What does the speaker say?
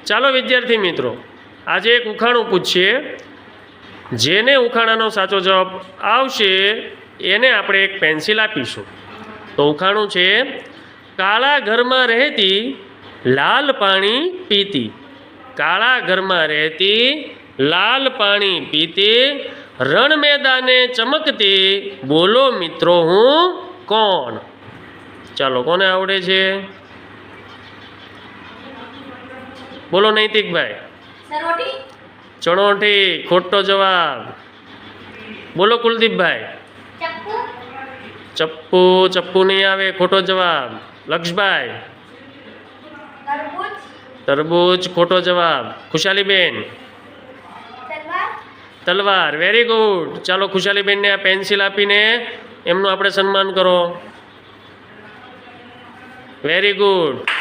ચાલો વિદ્યાર્થી મિત્રો, આજે એક ઉખાણું પૂછીએ. જેને ઉખાણાનો સાચો જવાબ આવશે એને આપણે એક પેન્સિલ આપીશું. તો ઉખાણું છે, કાળા ઘરમાં રહેતી લાલ પાણી પીતી. કાળા ઘરમાં રહેતી લાલ પાણી પીતી, રણ મેદાને ચમકતી, બોલો મિત્રો હું કોણ? ચાલો, કોને આવડે છે? બોલો નૈતિકભાઈ. ચણોઠી, ખોટો જવાબ. બોલો કુલદીપભાઈ. ચપ્પુ. ચપ્પુ નહીં આવે, ખોટો જવાબ. લક્ષભાઈ. તરબૂચ, ખોટો જવાબ. ખુશાલીબેન. તલવાર. Very good. ચાલો, ખુશાલીબેનને આ પેન્સિલ આપીને એમનું આપણે સન્માન કરો. Very good.